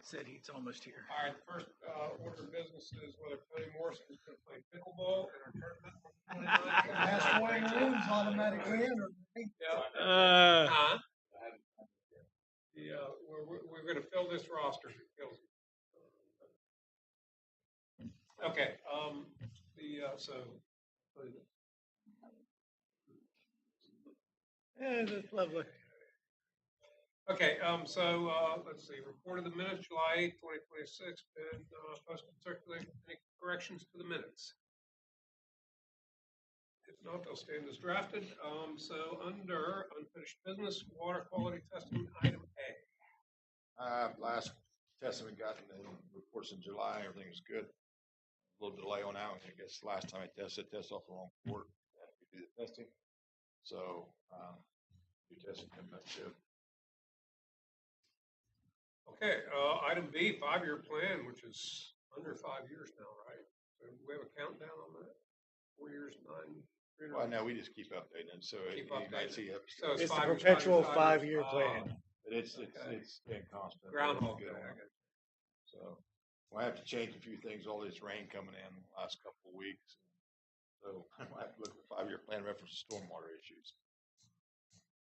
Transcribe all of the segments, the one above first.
Said he's almost here. All right, first order of business is whether Tony Morrison is going to play pickleball in our tournament. Last one wins automatically in. We're going to fill this roster. Okay. Yeah, that's lovely. Okay, let's see, reported the minutes, July 8th, 2026, been posted and circulated. Any corrections to the minutes? If not, they'll stand as drafted. So under unfinished business, water quality testing, item A. Last testing we got in the reports in July, everything was good. A little delay on that. I guess last time I tested off the wrong port. We do the testing. So, we tested them back good. Okay, item B, 5-year plan, which is under 5 years now, right? So we have a countdown on that? 4 years, 9. Well, no, we just keep updating it. So you might see up. So It's the 5 years, perpetual 5 years, 5-year plan. But it's been constant. Groundhog Day, Good I on it. guess. So I have to change a few things. All this rain coming in the last couple of weeks. So I have to look at the 5-year plan reference to stormwater issues.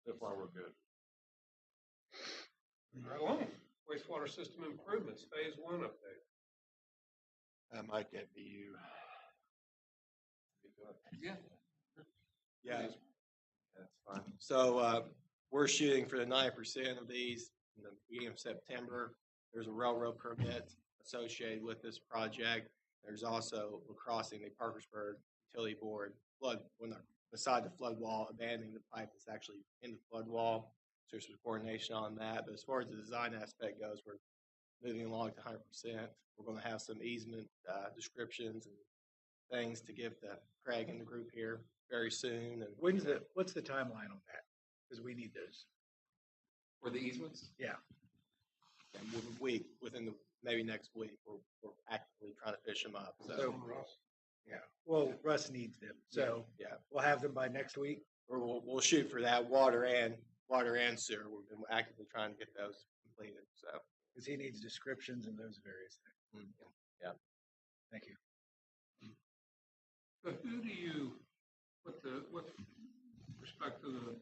So far, we're good. Right along. Wastewater system improvements, phase 1 update. Mike, that be you. Yeah. Yeah, that's fine. So we're shooting for the 9% of these in the beginning of September. There's a railroad permit associated with this project. There's also we're crossing the Parkersburg Utility Board beside the flood wall, abandoning the pipe that's actually in the flood wall. So there's some coordination on that. But as far as the design aspect goes, we're moving along to 100%. We're going to have some easement descriptions and things to give to Craig and the group here very soon. And What's the timeline on that? Because we need those. For the easements? Yeah. Maybe next week, we're actively trying to fish them up. So yeah. Well, Russ needs them. So yeah, we'll have them by next week. or we'll shoot for that water and sewer. We've been actively trying to get those completed. So Because he needs descriptions and those various things. yeah. Thank you. So who do you, with respect to the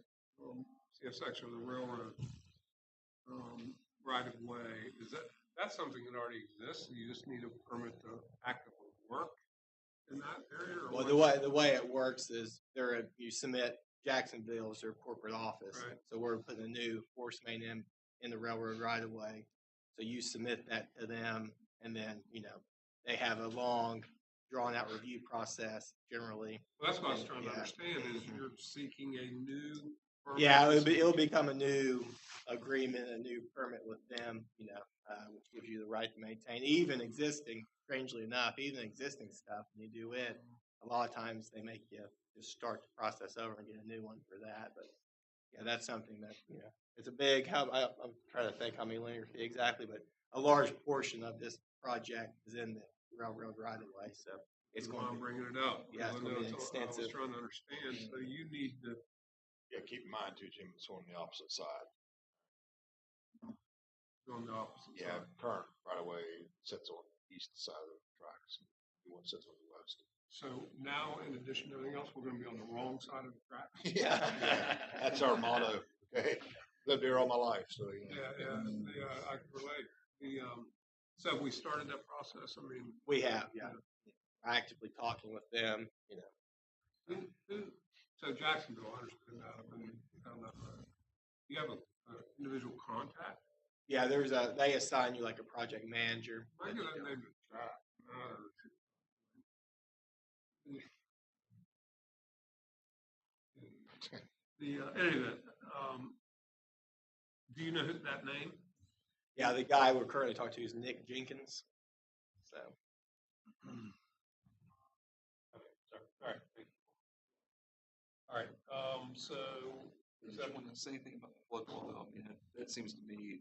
CSX or the railroad right of way, that's something that already exists? You just need a permit to actively work in that area? Or Well, the way it works is you submit Jacksonville as their corporate office. Right. So we're putting a new force main in the railroad right of way. So you submit that to them, and then they have a long, drawn out review process generally. Well, that's what I was trying to understand. Is you're seeking a new permit? Yeah, it'll become a new agreement, a new permit with them. Which gives you the right to maintain even existing. Strangely enough, even existing stuff, when you do it, a lot of times they make you just start the process over and get a new one for that. But yeah, that's something that it's a big. I'm trying to think how many linear feet exactly, but a large portion of this project is in the railroad right of way. So it's going to be bringing it up. Yeah, it's going to be I was extensive. trying to understand. So you need to. Yeah, keep in mind too, Jim, it's on the opposite side. On the opposite Yeah, side. current right away sits on the east side of the tracks. The one sits on the west. So now, in addition to everything else, we're going to be on the wrong side of the track. Yeah, that's our motto. Okay, lived here all my life, so Yeah, I can relate. So we started that process. I mean, we have actively talking with them. So Jacksonville, I understand that. I mean, you have an individual contact. Yeah, they assign you like a project manager. I get that name to track. Anyway, do you know that name? Yeah, the guy we're currently talking to is Nick Jenkins. So. Okay, sorry. All right. Thank you. All right. So Does that want to say anything about the flood wall though? I mean, that seems to be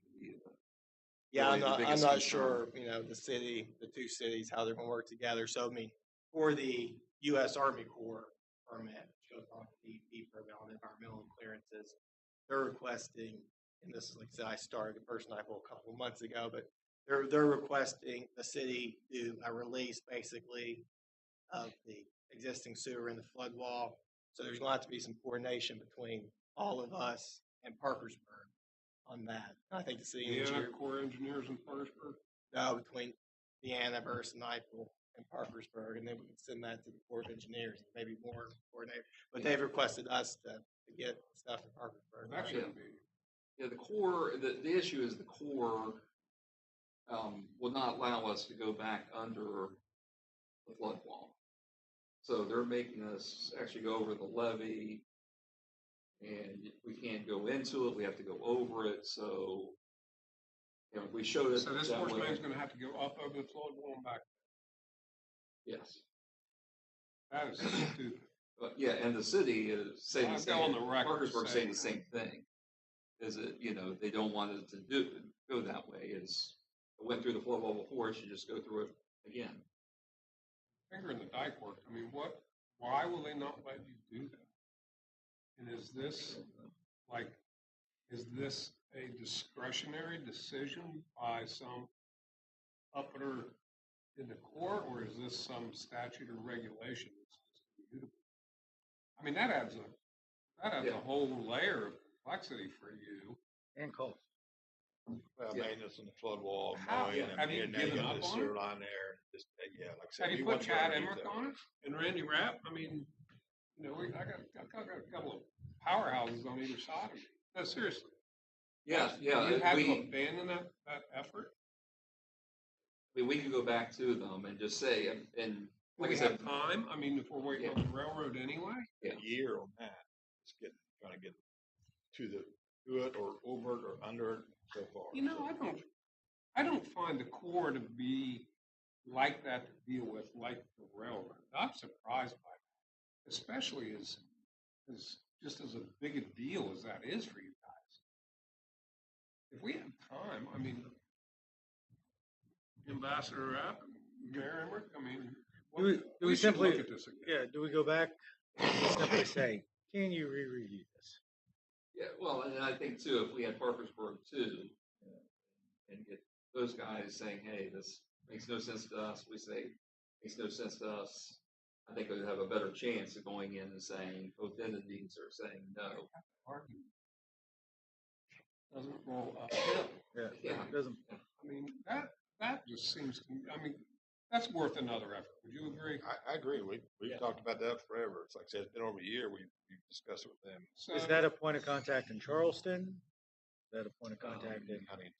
Yeah, really I'm the not biggest sure, the two cities, how they're going to work together. So, I mean, for the U.S. Army Corps permit, which goes on the DEP permit on environmental clearances, they're requesting, and this is like I said, I started the first night a couple of months ago, but they're requesting the city do a release basically of the existing sewer in the flood wall. So there's going to have to be some coordination between all of us and Parkersburg on that. I think the city Vienna engineer, Corps Engineers in Parkersburg. no, between Vienna, Nipel, and Parkersburg, and then we can send that to the Corps of Engineers, and maybe more coordinate. But they've requested us to get stuff in Parkersburg. That shouldn't be. Yeah, the core, the issue is the core will not allow us to go back under the flood wall. So they're making us actually go over the levee, and we can't go into it, we have to go over it, so, you know, if we showed it So this that force way, main's gonna have to go up over the flood wall and back. yes. That is stupid. But yeah, and the city is saying I'll the go same, on the record Parkersburg saying saying the same thing. Is that, you know, they don't want it to go that way, it went through the flood wall before, it should just go through it again. Finger in the dike work. I mean, why will they not let you do that? And is this a discretionary decision by some upper in the Corps, or is this some statute or regulation that's just immutable? I mean, that adds Yeah. a whole layer of complexity for you. And cost. Well, Yeah. maintenance on the flood wall, How- mowing, and have you then you given got up the on sewer it? line there. Just, yeah, like I said. Have we you want put to Chad underneath Emmerich that. on it and Randy Rapp? I mean, you know, I got a couple of powerhouses on either side of me. No, seriously. Yeah, yeah, You had to we abandon that effort. we could go back to them and just say, and Do like we I said, have time? I mean, if we're waiting on the railroad anyway. Yeah. A year on that. Just trying to get to it or over it or under it so far. You know, I don't find the Corps to be like that to deal with, like the railroad. I'm surprised by that, especially as just as a big a deal as that is for you guys. If we had time, I mean, Ambassador Rapp, Mayor Emmerich, I mean, Do we should simply- look at this again. Yeah, do we go back and simply say, can you re-review this? yeah, well, and I think too, if we had Parkersburg too, and get those guys saying, hey, this makes no sense to us, we say, makes no sense to us, I think we'd have a better chance of going in and saying, both entities are saying no. Argument doesn't roll uphill. Yeah. It doesn't, I mean, that just seems to me, I mean, that's worth another effort. Would you agree? I agree. We've Yeah. talked about that forever. It's like I said, it's been over a year. We've discussed it with them. So, is that a point of contact in Charleston? Is that a point of contact in? Huntington.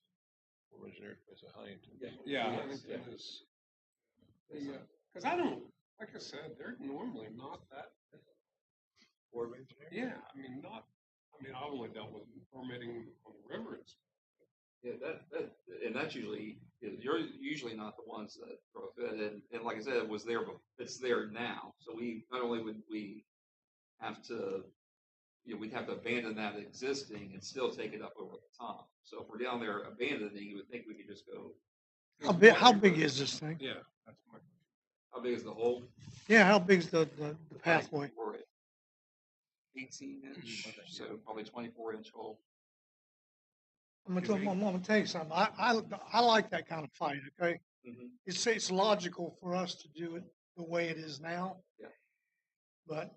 Or engineer, it's a Huntington. yeah, Yes, Huntington is, because I don't, like I said, they're normally not that, Corps of Engineers. yeah, I've only dealt with permitting on the river and stuff. Yeah, and that's usually, you're usually not the ones that throw a fit, and like I said, it was there, but it's there now, so not only would we have to, we'd have to abandon that existing and still take it up over the top, so if we're down there abandoning, you would think we could just go, How big is this thing? Yeah, that's my, how big is the hole? Yeah, how big's the pathway? We're at 18-inch, so probably 24-inch hole. I'm gonna tell you something. I like that kind of fight, okay? Mhm. It's logical for us to do it the way it is now. Yeah. But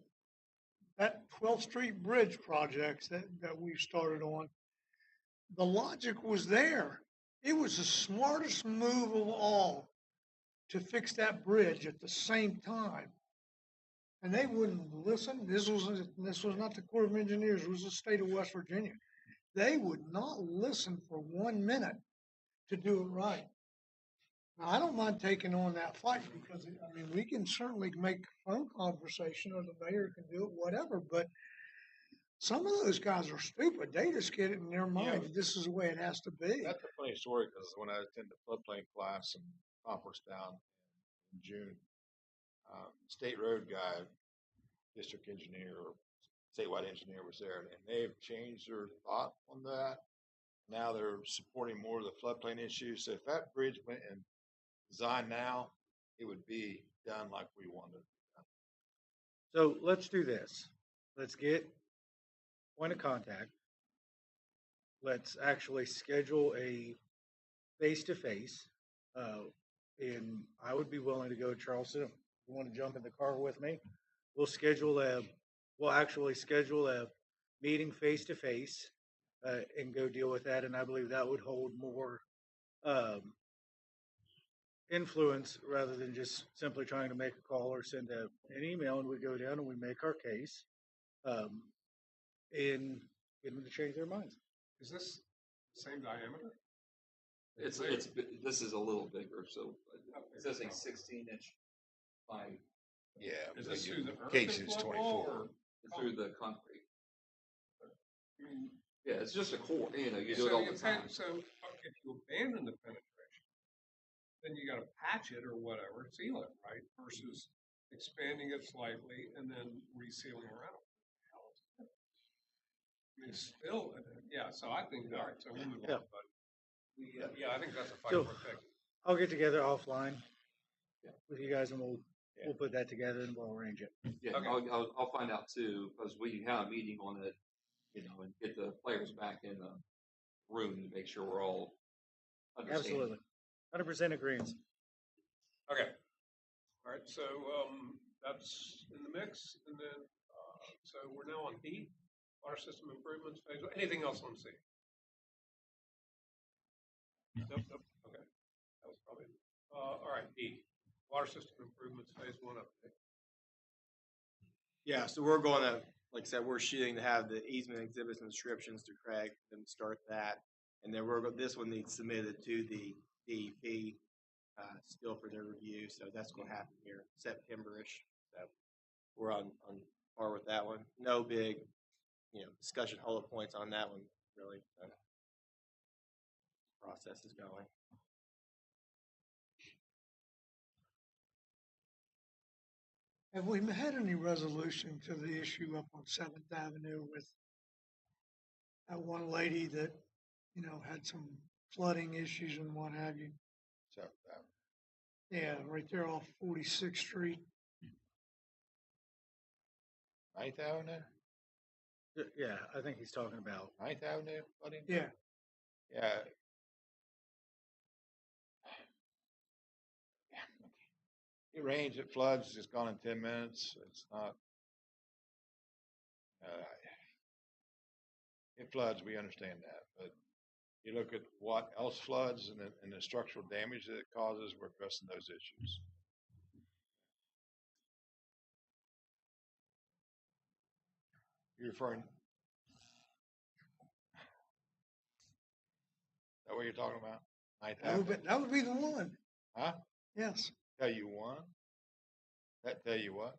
that 12th Street Bridge projects that we've started on, the logic was there. It was the smartest move of all to fix that bridge at the same time. And they wouldn't listen. This was not the Corps of Engineers, it was the state of West Virginia. They would not listen for 1 minute to do it right. Now, I don't mind taking on that fight because, I mean, we can certainly make phone conversation or the mayor can do it, whatever, but some of those guys are stupid. They just get it in their mind that this is the way it has to be. That's a funny story because when I attended the floodplain class and conference down in June, state road guy, district engineer, or statewide engineer was there, and they've changed their thought on that. Now they're supporting more of the floodplain issues. So if that bridge went and designed now, it would be done like we wanted it done. So let's do this. Let's get point of contact. Let's actually schedule a face to face. And I would be willing to go to Charleston. If you want to jump in the car with me, we'll actually schedule a meeting face to face and go deal with that. And I believe that would hold more um, influence rather than just simply trying to make a call or send an email, and we go down and we make our case and get them to change their minds. Is this the same diameter? This is a little bigger, so it says a 16-inch pipe Yeah. Is this through the earth Case and is flood 24. wall, or through the concrete. I mean, Yeah, it's just a core. You do it so all the time. So if you abandon the penetration, then you got to patch it or whatever, seal it, right? Versus expanding it slightly and then resealing around. I mean, still, yeah. So I think, all right. So we'll move on, but I think that's a fight So- for pick. I'll get together offline Yeah. with you guys, and we'll put that together and we'll arrange it. Yeah, Okay. I'll find out too, because we had a meeting on it, and get the players back in the room to make sure we're all understanding. Absolutely, 100% agreement. Okay. All right. So that's in the mix, and then so we're now on D, water system improvements phase. Anything else on C? Nope. Okay. That was probably all right. D, water system improvements phase 1 update. Yeah, so we're going to, like I said, we're shooting to have the easement exhibits and descriptions to Craig and start that. And then this one needs submitted to the DEP still for their review. So that's going to happen here September-ish. So we're on par with that one. No big, discussion bullet points on that one, really. Process is going. Have we had any resolution to the issue up on 7th Avenue with that one lady that, had some flooding issues and what have you? So, Yeah, right there off 46th Street. 9th Avenue? Yeah, I think he's talking about. 9th Avenue flooding? Yeah, Yeah. It rains, it floods, it's gone in 10 minutes. It's not. It floods, we understand that, but you look at what else floods and the structural damage that it causes, we're addressing those issues. You're referring? Is that what you're talking about? 9th Avenue? that would be the one. Huh? Yes. Tell you one? That tell you what?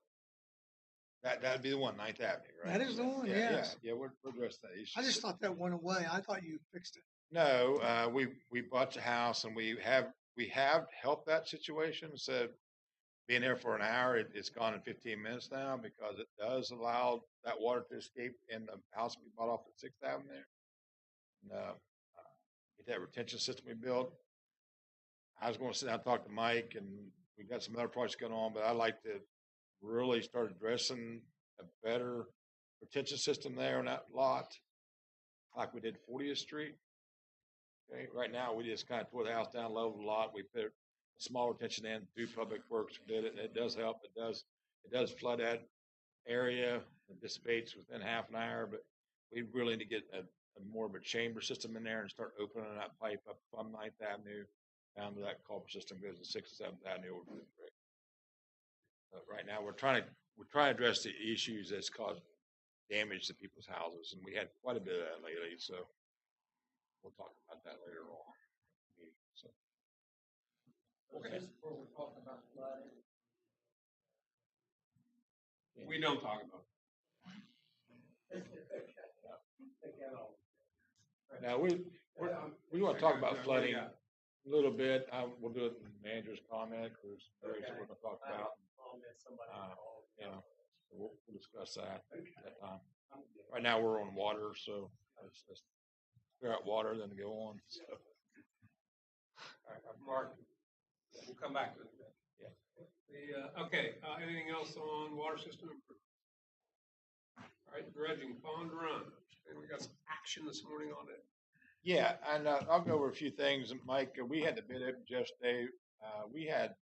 That'd be the one, 9th Avenue, right? That is the one, yes. Yeah, we're addressing that issue. I just thought that went away. I thought you fixed it. No, we bought the house and we have helped that situation. So being there for an hour, it's gone in 15 minutes now because it does allow that water to escape in the house we bought off at 6th Avenue. And, get that retention system we built. I was going to sit down and talk to Mike, and we got some other projects going on, but I'd like to really start addressing a better retention system there on that lot, like we did 40th Street. Okay, right now we just kind of tore the house down, leveled the lot. We put a small retention in through Public Works, did it, and it does help. It does flood that area. It dissipates within half an hour, but we really need to get a more of a chamber system in there and start opening that pipe up from 9th Avenue down to that culvert system goes to 6th and 7th Avenue over to the creek. Right now we're trying to address the issues that's caused damage to people's houses, and we had quite a bit of that lately. So we'll talk about that later on. So. Okay. Where we're talking about flooding. We don't talk about it. Now we want to talk about flooding a little bit. We'll do it in the manager's comment because there's what we're going to talk about. We'll discuss that at that time. Right now we're on water, so let's clear out water, then go on. So. All right, Mark, we'll come back to it. Yeah. Okay. Anything else on water system improvement? All right, dredging, pond run. And we got some action this morning on it. Yeah, and I'll go over a few things. Mike, we had the bid open yesterday. We had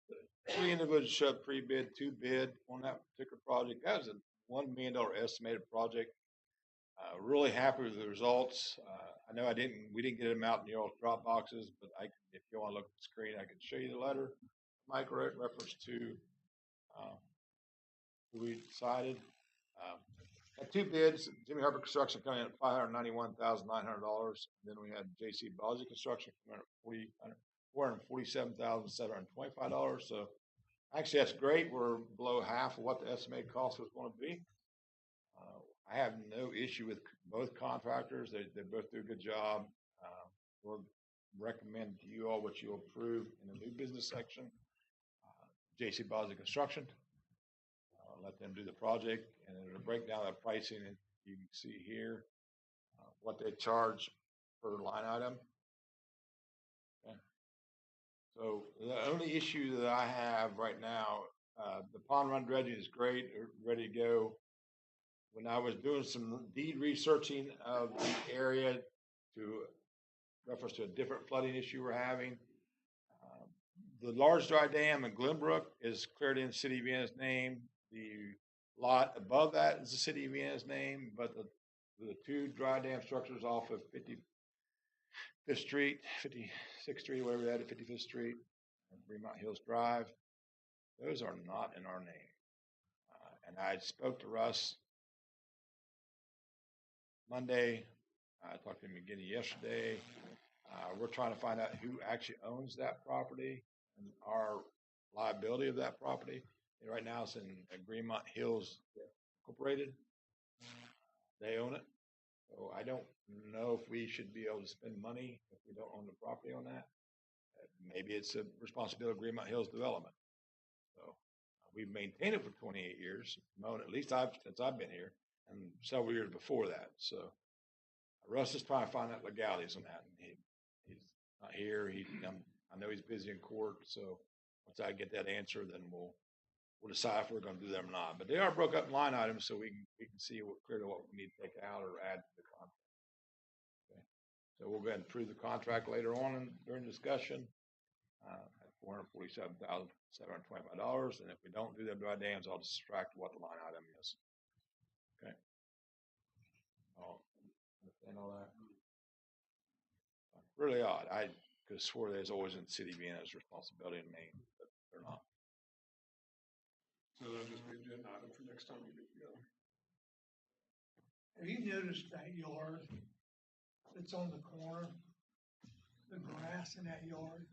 3 individuals show up pre-bid, 2 bid on that particular project. That was a $1 million estimated project. Really happy with the results. I know we didn't get them out in your drop boxes, but if you want to look at the screen, I can show you the letter Mike wrote in reference to who we decided. Had 2 bids. Jimmy Harper Construction coming in at $591,900. Then we had J.C. Bosey Construction coming in at $447,725. So actually, that's great. We're below half of what the estimated cost was going to be. I have no issue with both contractors. They both do a good job. We'll recommend to you all what you'll approve in the new business section. J.C. Bosey Construction. Let them do the project, and it'll break down the pricing. And you can see here what they charge per line item. Okay. So the only issue that I have right now, the pond run dredging is great, ready to go. When I was doing some deed researching of the area to reference to a different flooding issue we're having, the large dry dam in Glenbrook is cleared in City of Vienna's name. The lot above that is the City of Vienna's name, but the 2 dry dam structures off of 55th Street, 56th Street, whatever that is, 55th Street, and Fremont Hills Drive, those are not in our name. And I spoke to Russ Monday. I talked to him again yesterday. We're trying to find out who actually owns that property and our liability of that property. And right now it's in Fremont Hills Incorporated. They own it. So I don't know if we should be able to spend money if we don't own the property on that. Maybe it's a responsibility of Fremont Hills Development. So we've maintained it for 28 years, at least since I've been here, and several years before that. So Russ is trying to find out legalities on that. And he's not here. I know he's busy in court. So once I get that answer, then we'll decide if we're going to do them or not. But they are broke up in line items, so we can see clearly what we need to take out or add to the contract. Okay. So we'll go ahead and approve the contract later on during discussion at $447,725. And if we don't do the dry dams, I'll just subtract what the line item is. Okay. Understand all that? Really odd. I could have swore there's always in City of Vienna's responsibility in Maine, but they're not. So that'll just be an agenda item for next time we get together. Have you noticed that yard that's on the corner? The grass in that yard?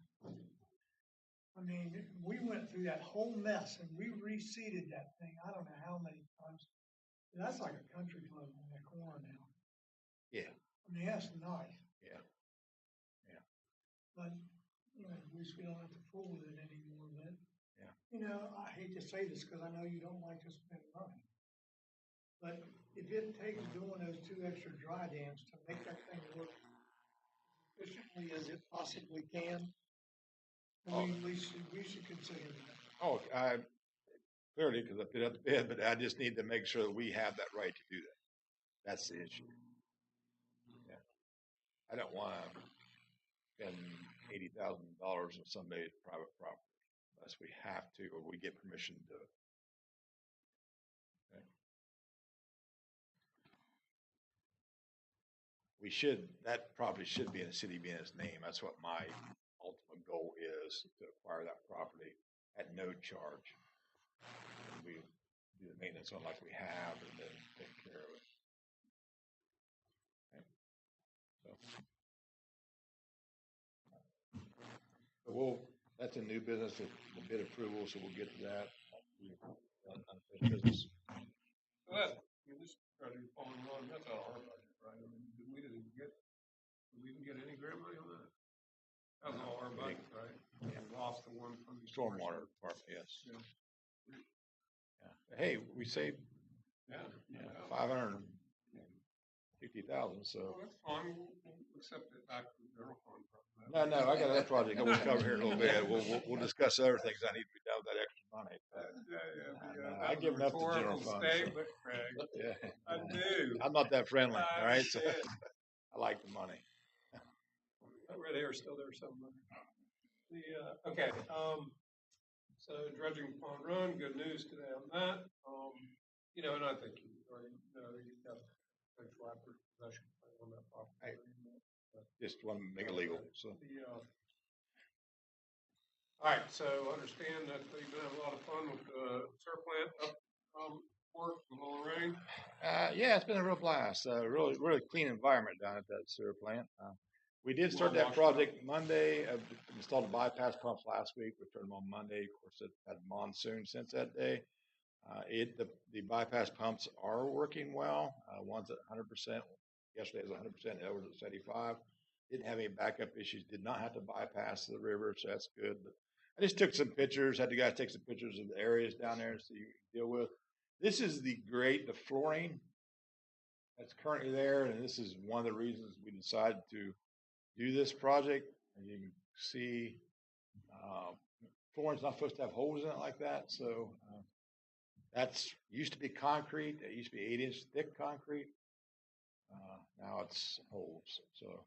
I mean, we went through that whole mess and we reseeded that thing, I don't know how many times. That's like a country club in that corner now. Yeah. I mean, that's nice. Yeah. Yeah. But, at least we don't have to fool with it anymore, but. Yeah. I hate to say this because I know you don't like to spend money. But if it takes doing those 2 extra dry dams to make that thing work as efficiently as it possibly can, we should consider that. Oh, clearly, because I put up the bid, but I just need to make sure that we have that right to do that. That's the issue. Yeah. I don't want to spend $80,000 on somebody's private property unless we have to or we get permission to do it. Okay. That property should be in the City of Vienna's name. That's what my ultimate goal is, to acquire that property at no charge. And we do the maintenance on like we have and then take care of it. Okay. So that's a new business, the bid approval, so we'll get to that. Business. This project falling wrong, that's out of our budget, right? I mean, we didn't get any grant money on that? That was all our budget, right? Yeah. We lost the one from the Stormwater department, yes. Yeah. Yeah. Hey, we saved 550,000, so. Well, that's fine, we'll accept it back to the general fund. No, I got that project that we'll cover here in a little bit. We'll discuss other things I need to be done with that extra money. I give enough to general fund. Statement, Craig. Yeah. I do. I'm not that friendly, all right? So I like the money. That red hair is still there somewhere. Okay, so dredging Pond Run, good news today on that. You know, and I think you already know you've got potential after possession plan on that property. Just want to make it legal, so. All right, so understand that you've been having a lot of fun with the surf plant work in Lorraine. Yeah, it's been a real blast. Really clean environment down at that sewer plant. We did start Well that project Monday. Installed a bypass pumps last week. We started them on Monday. Of course, it had monsoon since that day. The bypass pumps are working well. One's at 100%. Yesterday was 100%. The other was at 75. Didn't have any backup issues. Did not have to bypass the river, so that's good. But I just took some pictures. Had the guys take some pictures of the areas down there so you can deal with. This is the flooring that's currently there, and this is one of the reasons we decided to do this project. And you can see flooring's not supposed to have holes in it like that, so that's used to be concrete. It used to be 8-inch thick concrete. Now it's holes. So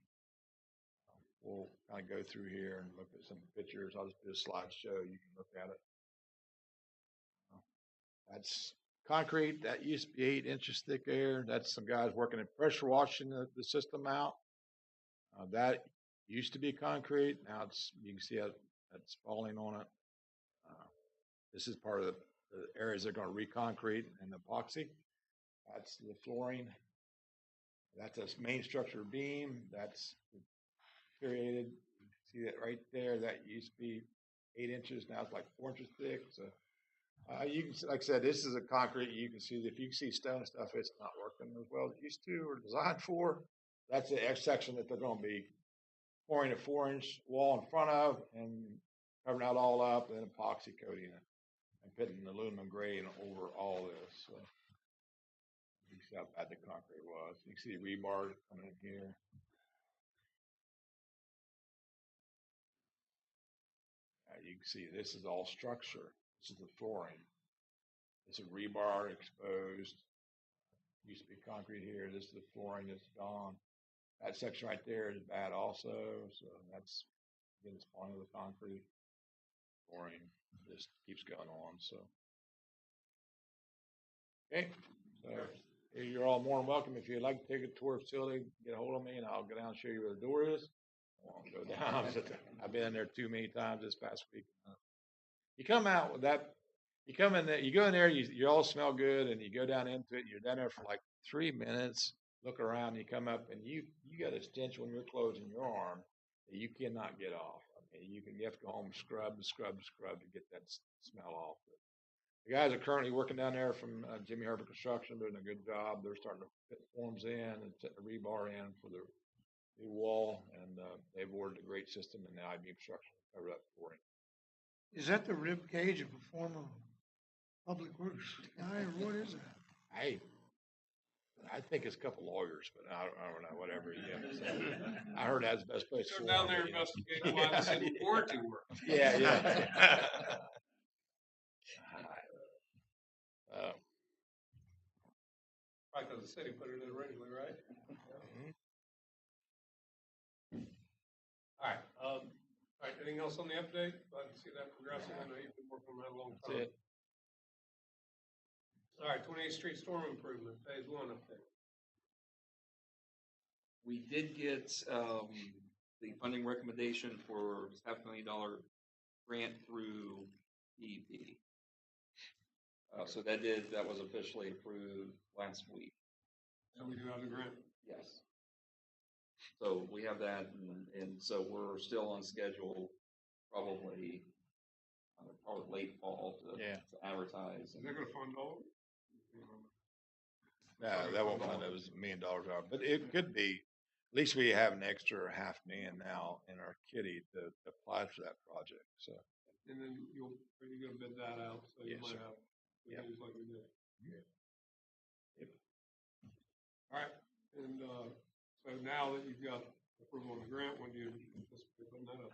we'll kind of go through here and look at some pictures. I'll just do a slideshow. You can look at it. That's concrete. That used to be 8 inches thick there. That's some guys working at pressure washing the system out. That used to be concrete. Now you can see that's falling on it. This is part of the areas they're going to reconcrete and epoxy. That's the flooring. That's a main structure beam. That's deteriorated. You can see that right there. That used to be 8 inches. Now it's like 4 inches thick. So you can, like I said, this is a concrete. You can see if you can see stone stuff, it's not working as well as it used to or designed for. That's the X section that they're going to be pouring a 4-inch wall in front of and covering out all up, and then epoxy coating it and putting aluminum grade over all this. So you can see how bad the concrete was. You can see the rebar coming in here. You can see this is all structure. This is the flooring. This is rebar exposed. Used to be concrete here. This is the flooring that's gone. That section right there is bad also. So that's again the spawn of the concrete. Flooring just keeps going on. So okay. So you're all more than welcome. If you'd like to take a tour of the facility, get a hold of me and I'll go down and show you where the door is. I won't go down. I've been in there too many times this past week. You come out with that. You come in there. You go in there. You all smell good, and you go down into it. You're down there for like 3 minutes. Look around. You come up, and you got a stench on your clothes and your arm that you cannot get off. I mean, you have to go home and scrub to get that smell off. The guys are currently working down there from Jimmy Herbert Construction, doing a good job. They're starting to put forms in and set the rebar in for the new wall, and they've ordered a great system in the I-beam structure to cover that flooring. Is that the rib cage of a former public works guy, or what is that? I think it's a couple lawyers, but I don't know, whatever. I heard that's the best place. Go down there and investigate why the city warranty works. Yeah. Right, because the city put it in originally, right? All right. All right. Anything else on the update? Glad to see that progressing. I know you've been working on that a long time. That's it. All right. 28th Street storm improvement, phase 1 update. We did get the funding recommendation for $500,000 grant through EP. So that was officially approved last week. So we do have the grant? Yes. So we have that, and so we're still on schedule, probably late fall to advertise. Is that going to fund all of it? No, that won't fund. It was $1 million job, but it could be. At least we have an extra $500,000 now in our kitty to apply for that project. So. And then you're going to bid that out, so you might have things like we did. Yeah. Yep. All right, and so now that you've got approval on the grant, when do you anticipate putting that up?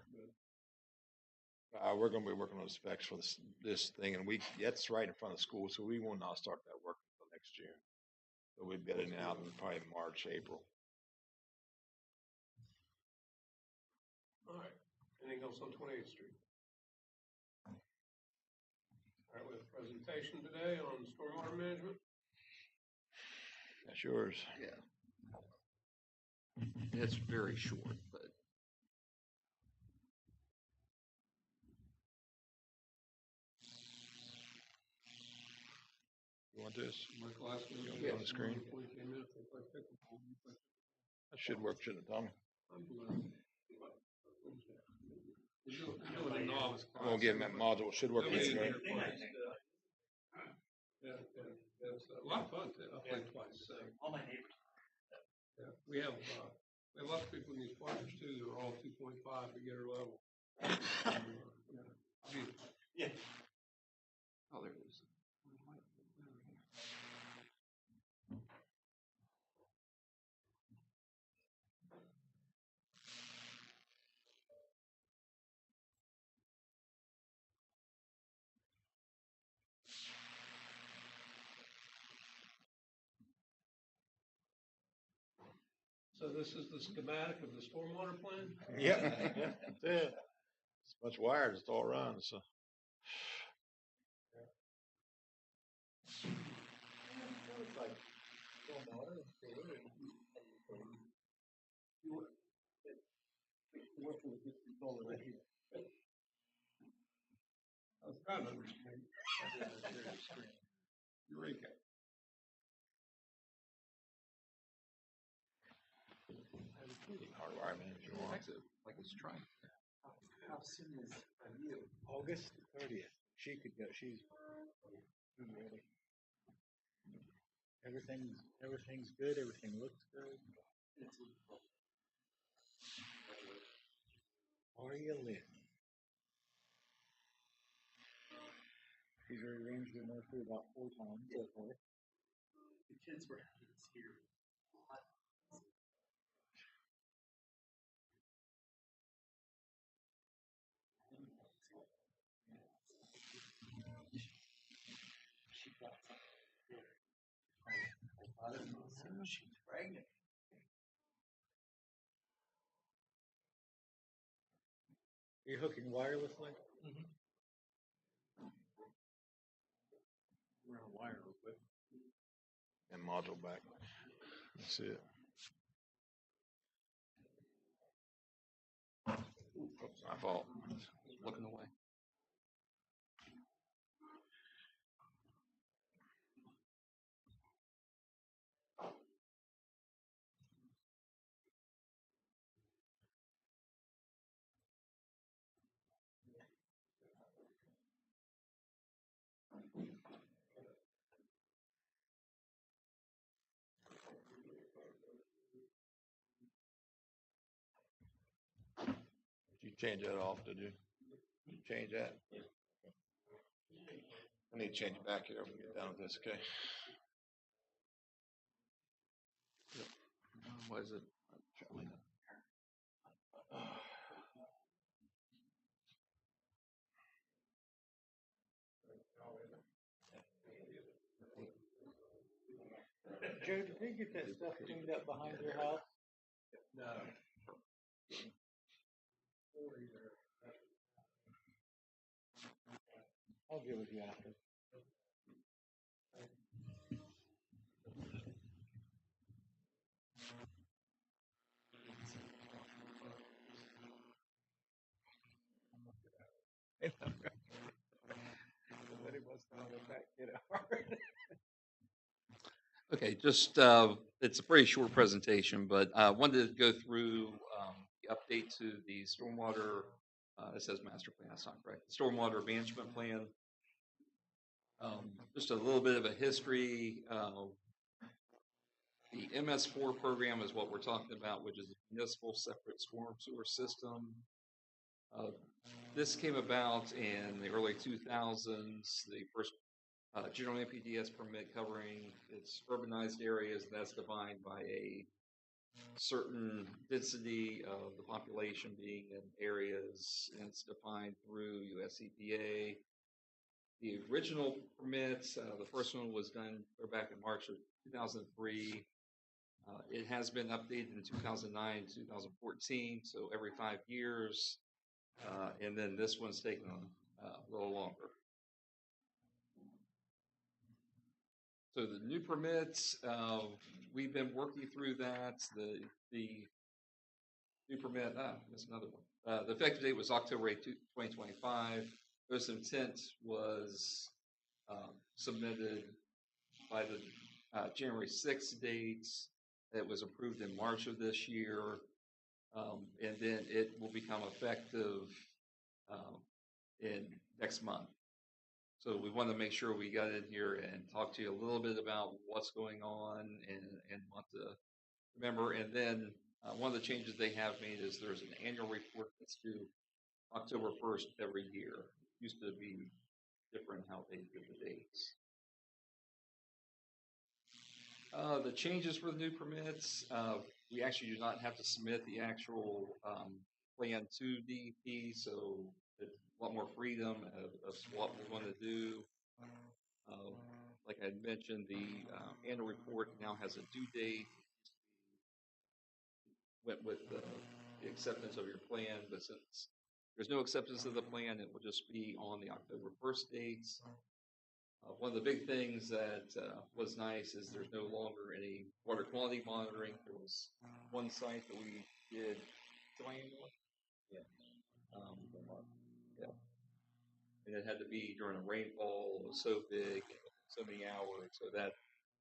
We're going to be working on the specs for this thing, and that's right in front of the school, so we will not start that work until next June. So we'll bid it out in probably March, April. All right. Anything else on 28th Street? All right, we have a presentation today on stormwater management. That's yours. Yeah. It's very short, but. You want this? Michael asked me You want it on the screen? before he came in if they play pickleball. That should work, shouldn't it, Tommy? I'm blessed. You're doing a novice class. I'm gonna give him that module. It should work. Nobody in Anyway. here plays. Yeah, it's a lot of fun too. I played twice. So. All my neighbors. Yeah, we have lots of people in these partners too that are all 2.5 beginner level. Yeah. Oh, there it is. So this is the schematic of the stormwater plan? Yep. Yeah, that's it. It's much wires. It's all around. So. I was trying to understand. Eureka. Hardwire, man, if you want. Like it's trying. How soon is you? August 30th. She could go. She's ready. Everything's good. Everything looks good. Are you lit? She's rearranged her nursery about 4 times so far. The kids were having this here. She got something. She's pregnant. Are you hooking wirelessly? We're on wire real quick. And module back. That's it. Oops, my fault. Looking away. Did you change that off, did you? Did you change that? Yeah. I need to change it back here when we get down with this, okay? Why is it? Joe, did they get that stuff cleaned up behind your house? No. I'll get with you after. Somebody must have let that get hard. Okay, just it's a pretty short presentation, but I wanted to go through the update to the stormwater. It says master plan. That's not correct. Stormwater management plan. Just a little bit of a history. The MS4 program is what we're talking about, which is a municipal separate storm sewer system. This came about in the early 2000s. The first general NPDES permit covering its urbanized areas. That's defined by a certain density of the population being in areas, and it's defined through US EPA. The original permits, the first one was done back in March of 2003. It has been updated in 2009, 2014, so every 5 years. And then this one's taken a little longer. So the new permits, we've been working through that. The new permit, that's another one. The effective date was October 8, 2025. Notice of intent was submitted by the January 6th date. It was approved in March of this year. And then it will become effective in next month. So we want to make sure we got in here and talk to you a little bit about what's going on and want to remember. And then one of the changes they have made is there's an annual report that's due October 1st every year. It used to be different how they give the dates. The changes for the new permits, we actually do not have to submit the actual plan to DEP, so it's a lot more freedom of what we want to do. Like I mentioned, the annual report now has a due date. Went with the acceptance of your plan, but since there's no acceptance of the plan, it will just be on the October 1st dates. One of the big things that was nice is there's no longer any water quality monitoring. There was one site that we did. Yeah. Yeah. And it had to be during a rainfall. It was so big, so many hours. So that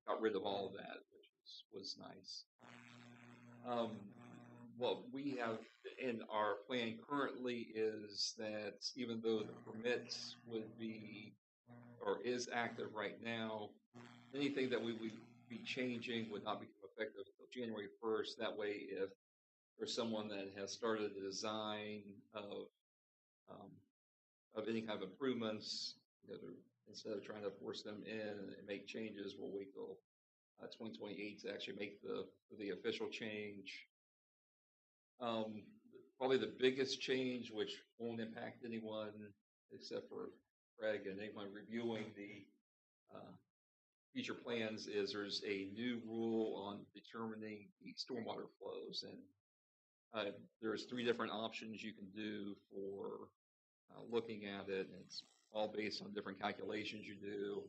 got rid of all of that, which was nice. What we have in our plan currently is that even though the permits would be or is active right now, anything that we would be changing would not become effective until January 1st. That way, if there's someone that has started the design of any kind of improvements, instead of trying to force them in and make changes, we'll wait till 2028 to actually make the official change. Probably the biggest change, which won't impact anyone except for Craig and anyone reviewing the future plans, is there's a new rule on determining the stormwater flows, and there's 3 different options you can do for looking at it, and it's all based on different calculations you do.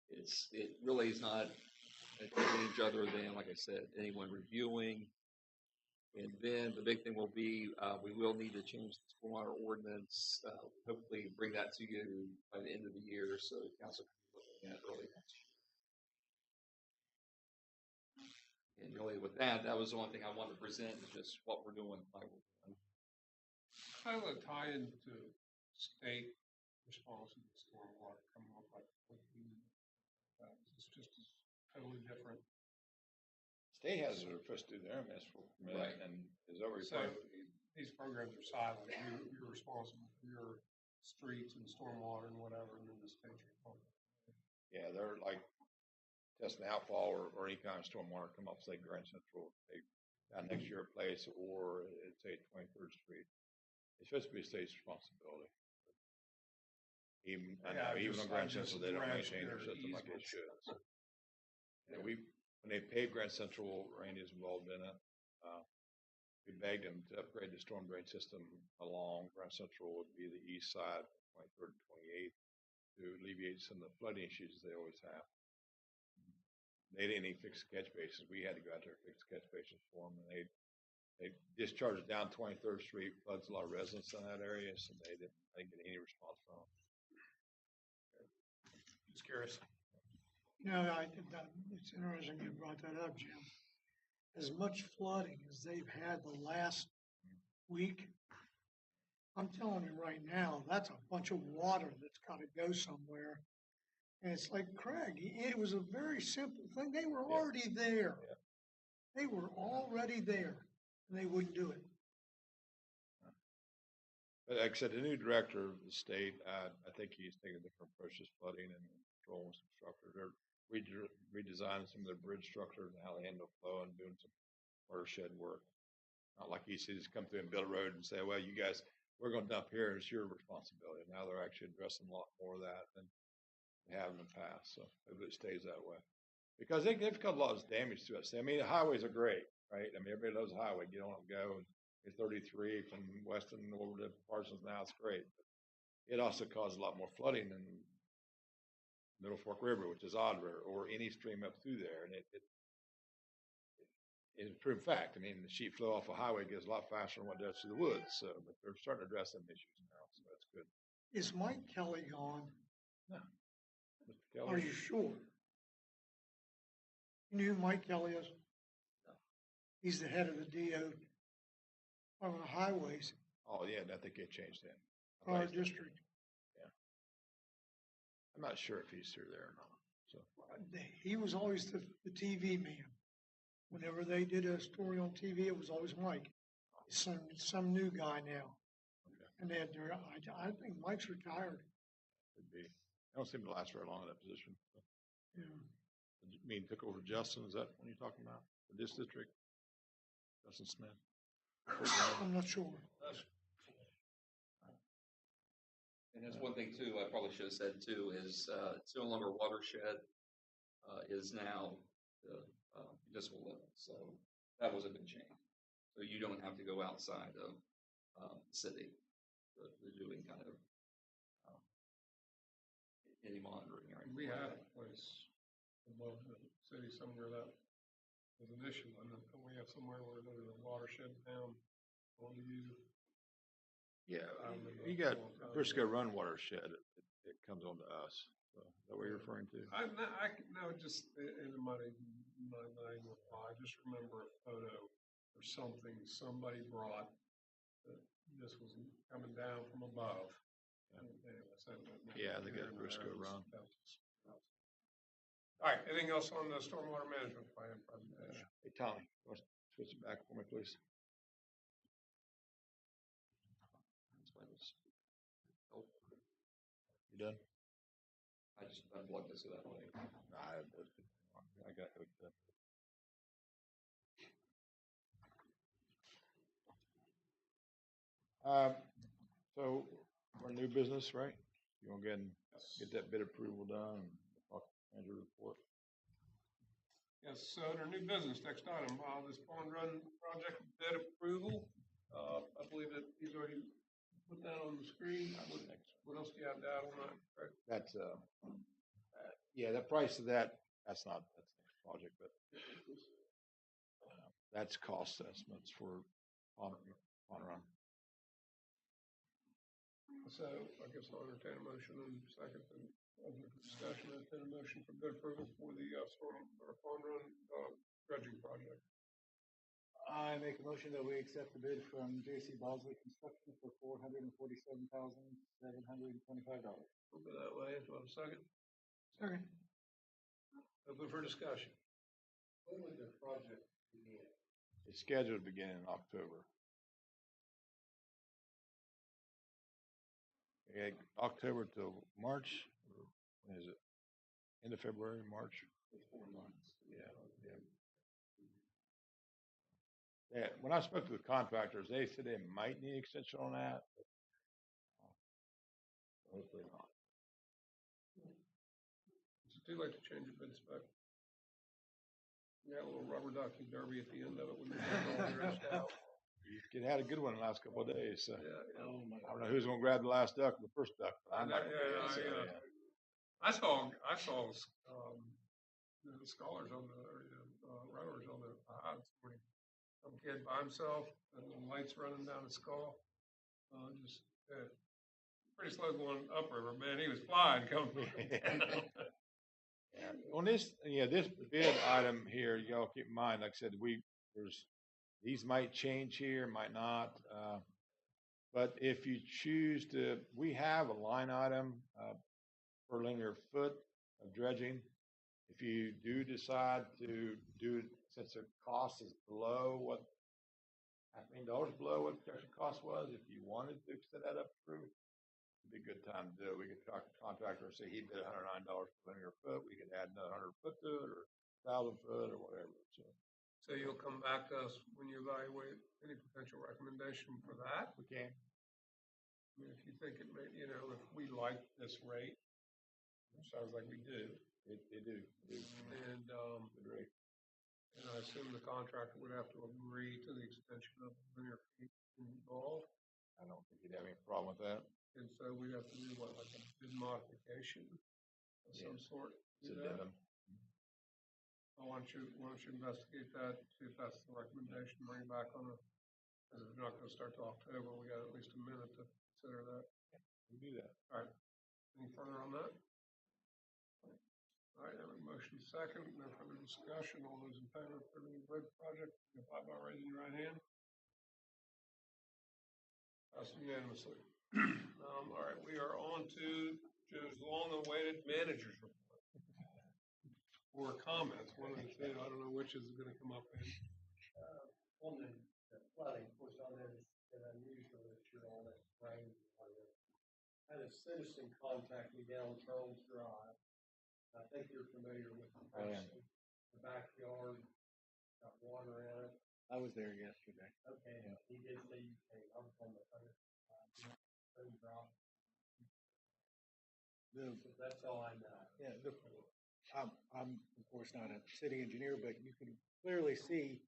It really is not a change other than, like I said, anyone reviewing. And then the big thing will be we will need to change the stormwater ordinance. Hopefully, bring that to you by the end of the year, so council can be looking at early next year. And really, with that was the only thing I wanted to present, is just what we're doing, why we're doing. How does it tie into state responsible stormwater coming up like what it's just totally different. State has a request to do their municipal permit, Right. and is over. So these programs are silent. You're responsible for your streets and stormwater and whatever, and then the state's responsible. Yeah, they're like testing outfall or any kind of stormwater come up, say Grand Central, they next year place, or it's say 23rd Street. It's supposed to be a state's responsibility. Even on Grand Central, they don't maintain their system like they should. So, yeah, when they paved Grand Central, Randy's involved in it. We begged them to upgrade the storm drain system along Grand Central, would be the east side, 23rd and 28th, to alleviate some of the flooding issues they always have. They didn't even fix the catch basins. We had to go out there and fix the catch basins for them, and they discharged down 23rd Street, floods a lot of residents in that area, so they didn't get any response from them. Just curious. You know, I think that it's interesting you brought that up, Jim. As much flooding as they've had the last week, I'm telling you right now, that's a bunch of water that's got to go somewhere. And it's like, Craig, it was a very simple thing. They were already there. Yeah. They were already there, and they wouldn't do it. But like I said, the new director of the state, I think he's taking a different approach to flooding and controlling some structure. They're redesigning some of their bridge structures and how they handle flow and doing some watershed work. Not like he says, come through and build a road and say, well, you guys, we're going to dump here, and it's your responsibility. Now they're actually addressing a lot more of that than they have in the past. So hopefully it stays that way. because they've caused a lot of damage to us. I mean, the highways are great, right? I mean, everybody loves a highway. Get on and go. And 33 from Weston over to Parsons now, it's great. But it also caused a lot more flooding in Middle Fork River, which is Odd River, or any stream up through there. And it is a proven fact. I mean, the sheet flow off a highway goes a lot faster than what it does through the woods. So, but they're starting to address some issues now, so that's good. Is Mike Kelly gone? No, Mr. Are Kelly. you sure? You know who Mike Kelly is? He's the head of the DO of the highways, Oh yeah, I think they changed that. our district. I'm not sure if he's through there or not. So He was always the TV man. Whenever they did a story on TV, it was always Mike. Some new guy now. okay, And they had their, I think Mike's retired. could be. I don't seem to last very long in that position. So, Yeah. you mean took over Justin? Is that what you're talking about? For this district? Justin Smith? I'm not sure. And that's one thing too, I probably should have said too, is, it's no longer watershed, is now the, municipal limit, so that was a big change. So you don't have to go outside of, the city, to doing kind of, any monitoring or anything. We like have that. a place above the city somewhere that is an issue, and then we have somewhere where there's a watershed down on you. Yeah, I remember you that got a long time Briscoe ago. Run watershed. It comes on to us. So is that what you're referring to? No, just in the money, not even reply. I just remember a photo or something somebody brought that this was coming down from above. Yeah, they got Briscoe Run. All right, anything else on the stormwater management plan presentation? Hey, Tommy, you want to switch it back for me, please? Oh, You done? I just unplugged it so that way. Nah, I got hooked up. So our new business, right? You want to go ahead and get that bid approval done and talk manager report? Yes, so under new business, next item, this pond run project bid approval. I believe that he's already put that on the screen. What else do you have to add on that, Craig? That's, yeah, the price of that's next project, but that's cost estimates for pond run. So I guess I'll entertain a motion in second and open for discussion, entertain a motion for bid approval for the storm or pond run dredging project. I make a motion that we accept the bid from J.C. Bosley Construction for $447,725. Open that way, do I have a second? Second. Open for discussion. When would the project begin? It's scheduled to begin in October. Yeah, October to March, or when is it? End of February, March? 4 months. Yeah. Yeah, when I spoke to the contractors, they said they might need extension on that. But hopefully not. Is it too late to change your bid spec? You got a little rubber ducky derby at the end of it when you all the rest out. You had a good one the last couple of days. So. Yeah, Oh my I don't know who's going to grab the last duck or the first duck. But I'm not gonna do it, so, I saw the scholars on the rowers on the this morning. Some kid by himself, and the lights running down the skull. Just pretty slow going upriver, man. He was flying coming. Yeah. On this, this bid item here, y'all keep in mind. Like I said, these might change here, might not. But if you choose to, we have a line item per linear foot of dredging. If you do decide to do it, since the cost is below what, $500,000 below what the construction cost was, if you wanted to extend that up through, it'd be a good time to do it. We could talk to the contractor and say he bid $109 per linear foot. We could add another 100 foot to it, or 1,000 foot, or whatever. So you'll come back to us when you evaluate any potential recommendation for that. We can. I mean, if you think it may, if we like this rate, which sounds like we do, They do. And, Agree. and I assume the contractor would have to agree to the extension of the linear feet involved. I don't think you'd have any problem with that. And so we'd have to do what, like a bid modification of some sort? It's Do a that? denim. Why don't you investigate that, see if that's the recommendation, bring it back on a, because it's not gonna start till October, we got at least a minute to consider that. We do that. All right, any further on that? All right, I have a motion second, no further discussion, all those in favor of approving the bridge project, signify by raising your right hand. Passed unanimously. All right, we are on to Joe's long-awaited manager's report. Or comments, one of the two, I don't know which is gonna come up in. On the flooding, of course, I know it's been unusual this year, all that rain. Had a citizen contact me down Charles Drive. I think you're familiar with the I am. person. The backyard, got water in it. I was there yesterday. Okay, he did say you came, I was on the phone. Drop. So that's all I know. Yeah, I'm of course not a city engineer, but you can clearly see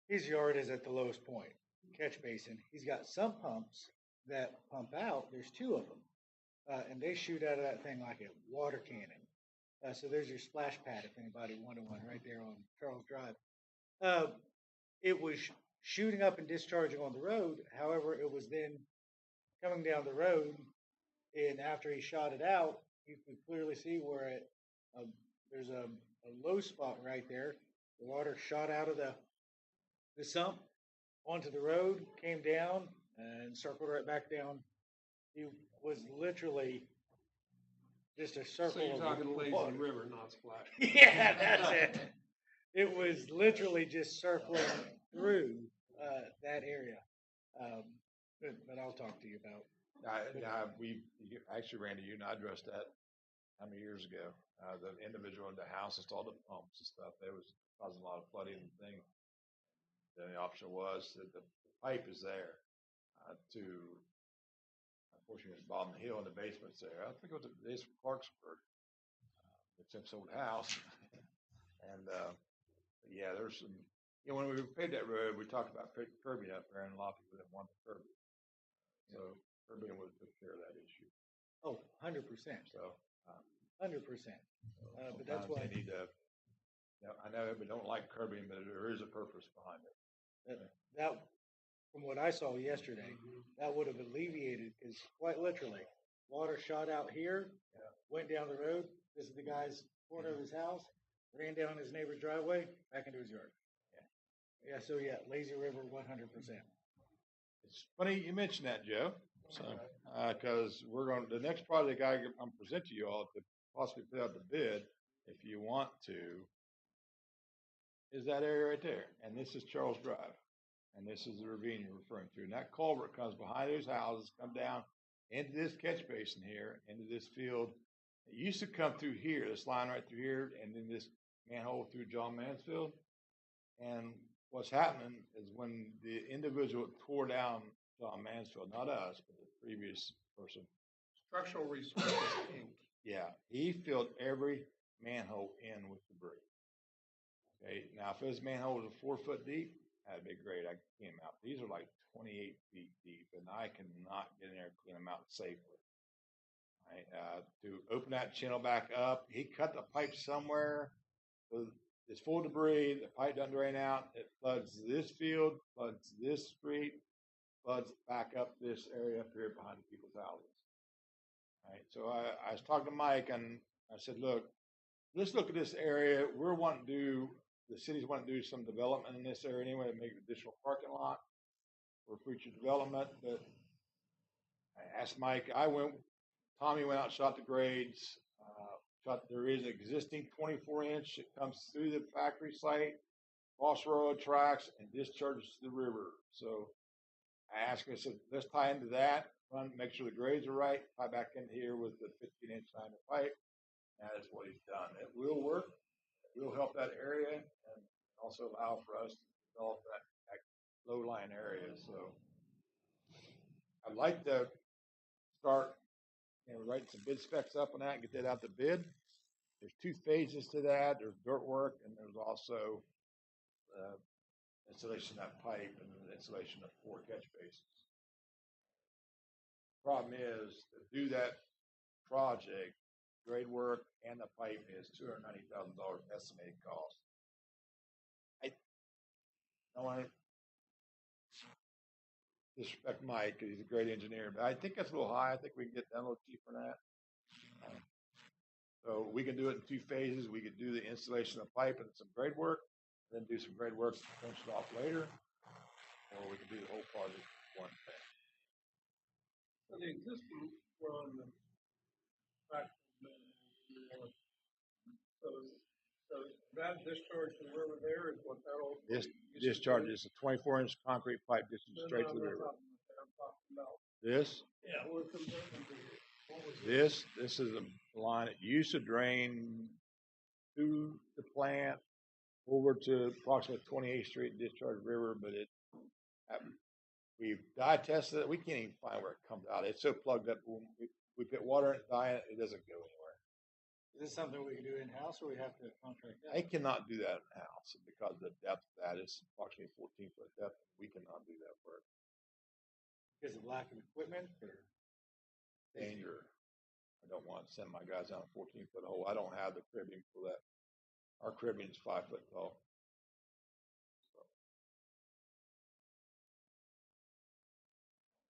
his yard is at the lowest point, catch basin. He's got some pumps that pump out. There's two of them, and they shoot out of that thing like a water cannon. So there's your splash pad if anybody wanted one right there on Charles Drive. It was shooting up and discharging on the road. However, it was then coming down the road, and after he shot it out, you could clearly see where there's a low spot right there. The water shot out of the sump onto the road, came down, and circled right back down. He was literally just a circle. So you're talking of lazy water. river, not splash. Yeah, that's it. It was literally just circling through that area. But I'll talk to you about. Actually, Randy, you and I addressed that how many years ago? The individual in the house installed the pumps and stuff. There was causing a lot of flooding and thing. Then the option was that the pipe is there to, unfortunately, it's bottom of the hill and the basement's there. I think it was the days from Clarksburg. It's in some old house. And yeah, there's some, when we paved that road, we talked about curbing up there, and a lot of people didn't want the curbing. So curbing would take care of that issue. Oh, 100%. So 100%. But that's why they need to. I know we don't like curbing, but there is a purpose behind it. that, from what I saw yesterday, that would have alleviated, because quite literally, water shot out here, went down the road. This is the guy's corner of his house, ran down his neighbor's driveway, back into his yard. Yeah. So yeah, lazy river, 100%. It's funny you mentioned that, Joe. So, because the next project I'm present to you all to possibly put out the bid, if you want to, is that area right there. And this is Charles Drive. And this is the ravine you're referring to. And that culvert comes behind those houses, come down into this catch basin here, into this field. It used to come through here, this line right through here, and then this manhole through John Mansfield. And what's happening is when the individual tore down John Mansfield, not us, but the previous person. Structural Resources Inc. Yeah, he filled every manhole in with debris. Okay, now if his manhole was 4 foot deep, that'd be great. I could clean them out. These are like 28 feet deep, and I cannot get in there and clean them out safely. Right, to open that channel back up, he cut the pipe somewhere. So it's full of debris. The pipe doesn't drain out. It floods this field, floods this street, floods back up this area up here behind the people's houses. All right, so I was talking to Mike, and I said, look, let's look at this area. The city's wanting to do some development in this area anyway, to make an additional parking lot for future development. But I asked Mike, Tommy went out and shot the grades. There is an existing 24-inch that comes through the factory site, cross railroad tracks, and discharges to the river. So I asked him, I said, let's tie into that, make sure the grades are right, tie back in here with the 15-inch diameter pipe. And that is what he's done. It will work. It will help that area and also allow for us to develop that low-lying area. So I'd like to start write some bid specs up on that and get that out to bid. there's two phases to that. There's dirt work and there's also installation of that pipe and the installation of 4 catch basins. Problem is, to do that project, grade work and the pipe is $290,000 estimated cost. I don't want to disrespect Mike because he's a great engineer, but I think that's a little high. I think we can get that a little cheaper than that. So we can do it in 2 phases. We could do the installation of pipe and some grade work, then do some grade work to finish it off later, or we could do the whole project in one thing. So the existing run, back so that discharge to the river there is what that'll. This discharge is a 24-inch concrete pipe discharge straight to the river. This? Yeah. What was This is a line that used to drain through the plant over to approximately 28th Street and discharge river, but we've dye tested it. We can't even find where it comes out. It's so plugged up. When we put water in it, dye in it, it doesn't go anywhere. Is this something we can do in-house or we have to contract out? I cannot do that in-house because the depth of that is approximately 14-foot depth. We cannot do that work. Because of lack of equipment or? Danger. I don't want to send my guys down a 14-foot hole. I don't have the cribbing for that. Our cribbing is 5 foot tall. So.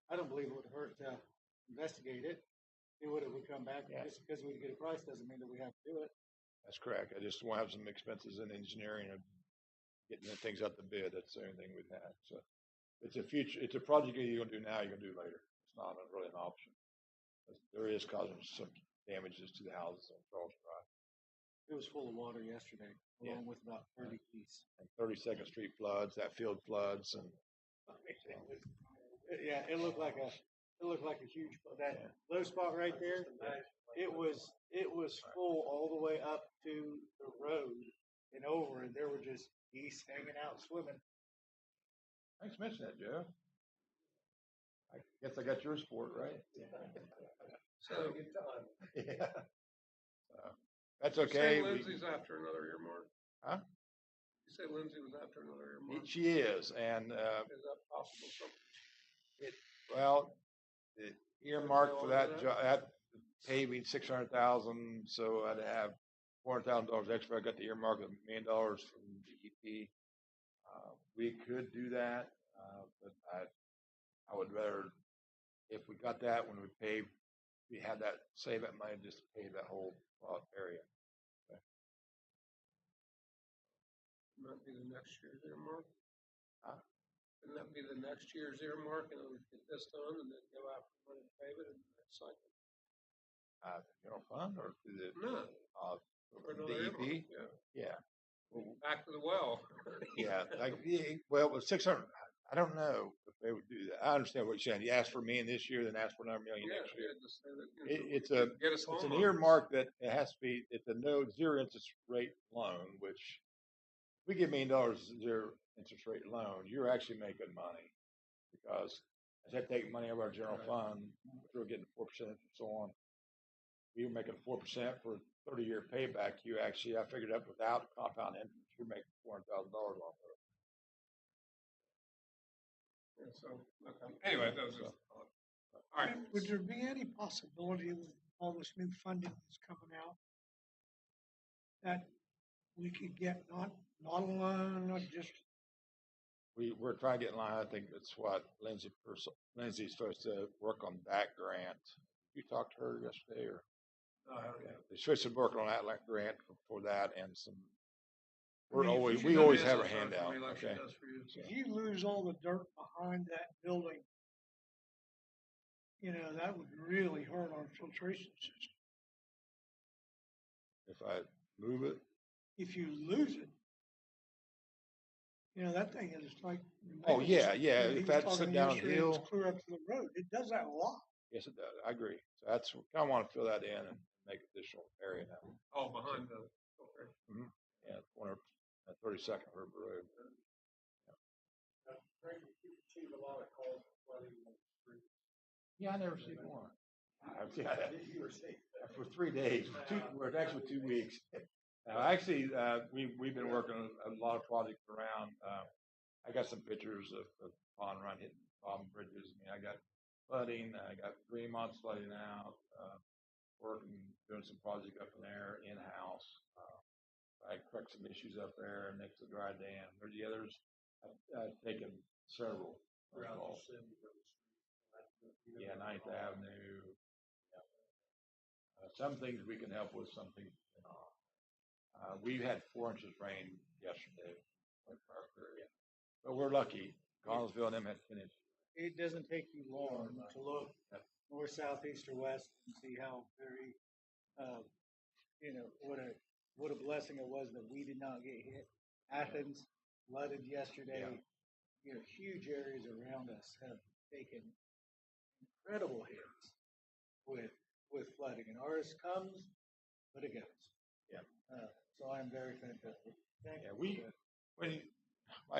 I don't believe it would hurt to investigate it. See what it would come back. Yeah. Just because we get a price doesn't mean that we have to do it. That's correct. I just want to have some expenses in engineering and getting the things out the bid. That's the only thing we'd have. So it's a project you're going to do now, you're going to do later. It's not really an option. There is causing some damages to the houses on Charles Drive. It was full of water yesterday, along with about 30 geese. And 32nd Street floods, that field floods, and Yeah, it looked like a huge that low spot right there. It was full all the way up to the road and over, and there were just geese hanging out swimming. thanks for mentioning that, Joe. I guess I got your sport right. So good time. Yeah. That's okay. You say Lindsay's after another earmark? Huh? You say Lindsay was after another earmark? She is, and Is that possible? the earmark for that job, that paving $600,000, so I'd have $400,000 extra. I got the earmark of $1 million from DEP. We could do that, but I would rather, if we got that when we pave, we had that, save that money just to pave that whole area. Okay. Might be the next year's earmark. Huh? Wouldn't that be the next year's earmark, and we get this done, and then go after money to pave it in the next cycle? General fund or through the No, for another DEP? earmark, yeah. Yeah. Back to the well. Yeah. Well, with 600, I don't know if they would do that. I understand what you're saying. You ask for $1 million this year, then ask for another $1 million next year. Just say that, It's an homeowners. earmark that it has to be. It's a zero interest rate loan, which we give $1 million zero interest rate loan, you're actually making money because as I take money out of our general fund, we're getting 4% and so on. You're making 4% for 30-year payback. You actually, I figured up without compound interest, you're making $400,000 off of it. Yeah, so, okay. Anyway, that was just, all right. Would there be any possibility with all this new funding that's coming out that we could get not a loan, not just We're trying to get in line. I think that's what Lindsay's supposed to work on that grant. You talked to her yesterday, or they're supposed to work on that grant for that and some. We always have a handout. Okay. if you lose all the dirt behind that building, that would really hurt our filtration system. If I move it, If you lose it, that thing is like. oh yeah. he If was that's talking sitting to down me the yesterday, hill, it's clear up to the road. It does that a lot. yes, it does. I agree. So that's kind of want to fill that in and make additional area now. Oh, behind the, okay. Yeah, corner at 32nd River Road. Frank, you receive a lot of calls for flooding on the street. Yeah, I never seen one. For 3 days, we're actually 2 weeks. Actually, we've been working on a lot of projects around. I got some pictures of pond run hitting bottom bridges. I mean, I got flooding. I got Greenmont's flooding out. Working, doing some project up in there in house. I correct some issues up there next to the dry dam. There's the others. I've taken several. Throughout the city. Yeah, 9th Avenue. Some things we can help with, some things we cannot. We had 4 inches rain yesterday, but we're lucky. Collinsville and them had 10 inches. It doesn't take you long to look north, south, east, or west and see how very, what a blessing it was that we did not get hit. Athens flooded yesterday. Yeah. Huge areas around us have taken incredible hits with flooding, and ours comes, but it goes. Yeah. So I'm very fantastic. I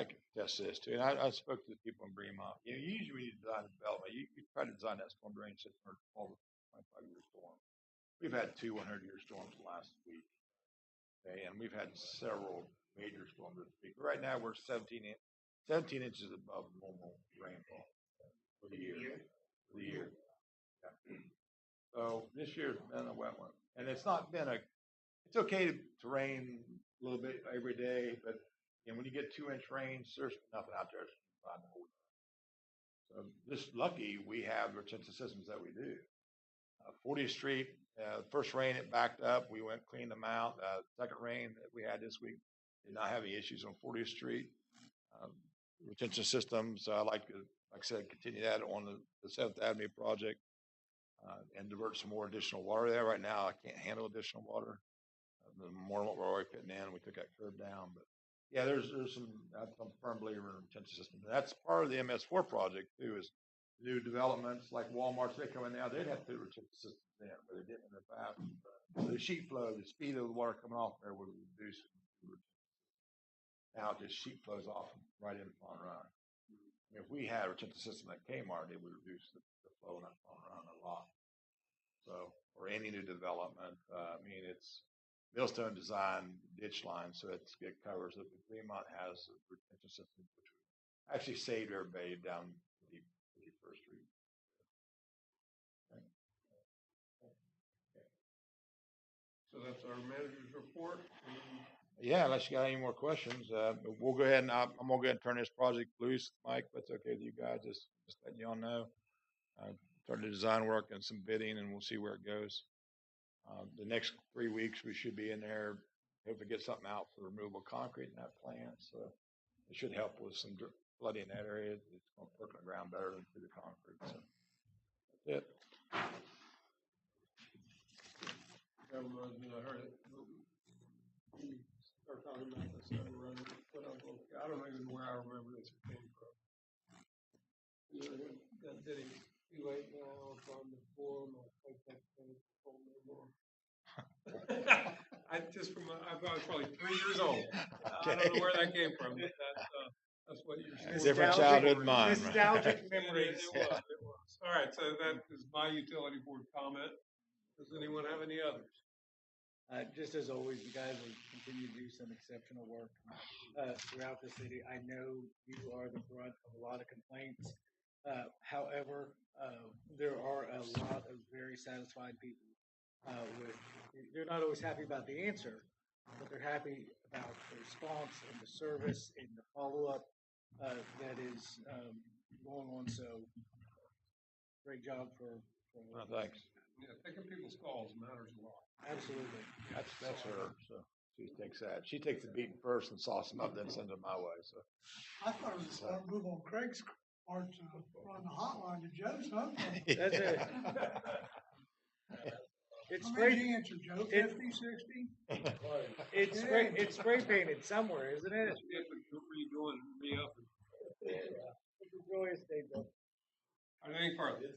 can attest to this too, and I spoke to the people in Fremont. Usually when you design a development, you try to design that storm drain system for 12 to 25-year storm. We've had 2 100-year storms last week, okay, and we've had several major storms this week. Right now we're 17 inches above normal rainfall for the year. Yeah. So this year's been a wet one, and it's not been it's okay to rain a little bit every day, but when you get 2-inch rains, there's nothing out there. So just lucky we have the retention systems that we do. 40th Street, first rain it backed up. We went cleaned them out. Second rain that we had this week did not have any issues on 40th Street. Retention systems, like I said, continue that on the 7th Avenue project and divert some more additional water there. Right now, I can't handle additional water. The more what we're already putting in, we took that curb down, but yeah, there's some. I'm a firm believer in retention system. That's part of the MS4 project too. Is new developments like Walmart's they come in now. They'd have to put retention systems in, but they didn't in the past. So the sheet flow, the speed of the water coming off there would reduce. Now it just sheet flows off right in Pond Run. If we had a retention system at Kmart, it would reduce the flow in that Pond Run a lot. So, or any new development. It's Millstone design ditch line, so it covers it. But Fremont has a retention system, which actually saved everybody down 51st Street. Okay. So that's our manager's report. Yeah, unless you got any more questions, we'll go ahead and I'm gonna go ahead and turn this project loose, Mike. If that's okay with you guys. Just letting y'all know. Start the design work and some bidding, and we'll see where it goes. The next 3 weeks, we should be in there. Hope to get something out for removable concrete in that plant. So it should help with some flooding in that area. It's going to perk the ground better than through the concrete. So that's it. That reminds me, I heard it. You start talking about the Sun Runner. I don't even know where I remember this came from. That did it too late now. It's on the forum. I'll take that thing for no more. I was probably 3 years old. I don't know where that came from, but that's what you're saying. Different childhood mind. Nostalgic memories. It was. All right, so that is my utility board comment. Does anyone have any others? Just as always, you guys will continue to do some exceptional work throughout the city. I know you are the brunt of a lot of complaints. However, there are a lot of very satisfied people they're not always happy about the answer, but they're happy about the response and the service and the follow-up that is going on. So great job for Thanks. Yeah, taking people's calls matters a lot. Absolutely. That's her. So she takes that. She takes the beating first and sauce them up, then sends them my way. So I thought it was a smart move on Craig's part to run the hotline to Joe's home. That's it. It's How spray. many answer, Joe? 50, 60? It's spray painted somewhere, isn't it? Redoing, re-upping. It's a joyous day, Bill. Anything further?